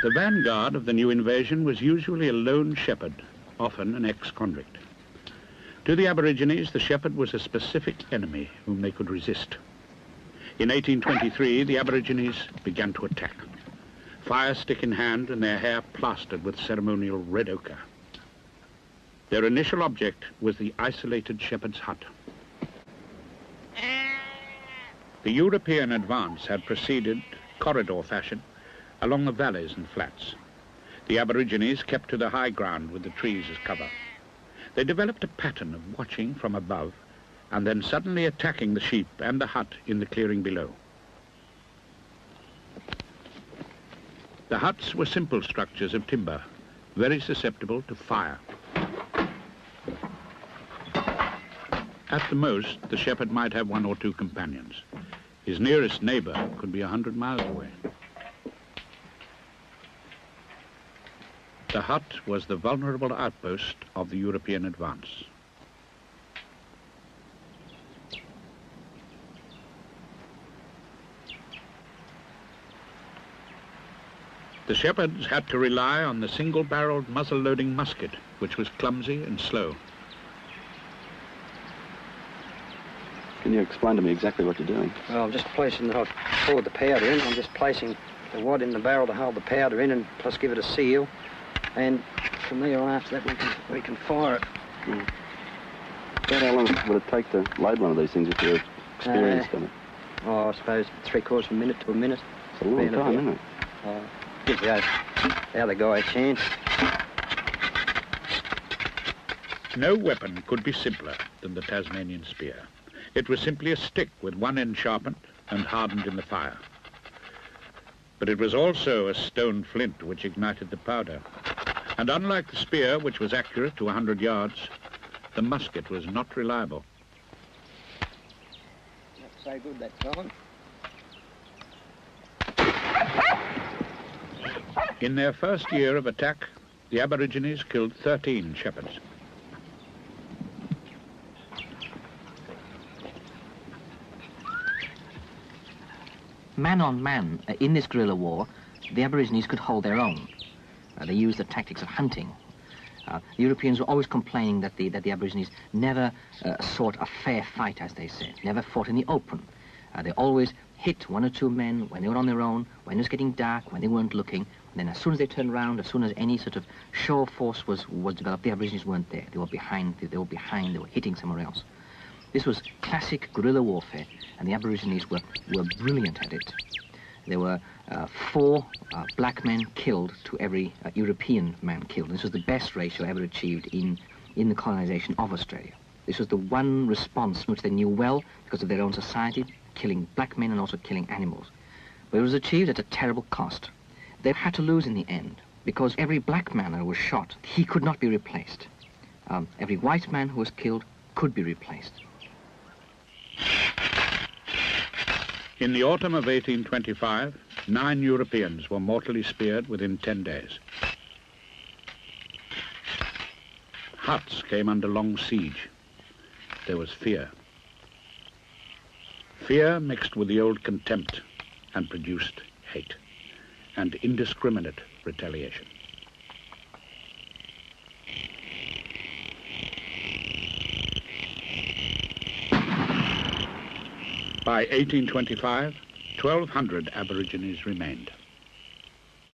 The vanguard of the new invasion was usually a lone shepherd, often an ex-convict. To the Aborigines, the shepherd was a specific enemy whom they could resist. In 1823, the Aborigines began to attack, fire stick in hand and their hair plastered with ceremonial red ochre. Their initial object was the isolated shepherd's hut. The European advance had proceeded, corridor fashion, along the valleys and flats. The Aborigines kept to the high ground with the trees as cover. They developed a pattern of watching from above and then suddenly attacking the sheep and the hut in the clearing below. The huts were simple structures of timber, very susceptible to fire. At the most, the shepherd might have 1 or 2 companions. His nearest neighbor could be 100 miles away. The hut was the vulnerable outpost of the European advance. The shepherds had to rely on the single-barreled muzzle-loading musket, which was clumsy and slow. Can you explain to me exactly what you're doing? Well, I'm just placing, I've poured the powder in. I'm just placing the wad in the barrel to hold the powder in and plus give it a seal. And from there on after that we can fire it. Mm. About how long would it take to load one of these things if you're experienced in it? Oh, I suppose 3/4 of a minute to a minute. It's a long time, isn't it? Gives the other guy a chance. No weapon could be simpler than the Tasmanian spear. It was simply a stick with one end sharpened and hardened in the fire. But it was also a stone flint which ignited the powder. And unlike the spear, which was accurate to 100 yards, the musket was not reliable. Not so good that time. In their first year of attack, the Aborigines killed 13 shepherds. Man on man, in this guerrilla war, the Aborigines could hold their own. They used the tactics of hunting. The Europeans were always complaining that the Aborigines never sought a fair fight, as they said, never fought in the open. They always hit 1 or 2 men when they were on their own, when it was getting dark, when they weren't looking. And then as soon as they turned around, as soon as any sort of show of force was developed, the Aborigines weren't there. They were behind, they were hitting somewhere else. This was classic guerrilla warfare, and the Aborigines were brilliant at it. There were 4 black men killed to every European man killed. This was the best ratio ever achieved in the colonization of Australia. This was the one response which they knew well because of their own society, killing black men and also killing animals. But it was achieved at a terrible cost. They had to lose in the end because every black man who was shot, he could not be replaced. Every white man who was killed could be replaced. In the autumn of 1825, 9 Europeans were mortally speared within 10 days. Huts came under long siege. There was fear. Fear mixed with the old contempt and produced hate and indiscriminate retaliation. By 1825, 1,200 Aborigines remained.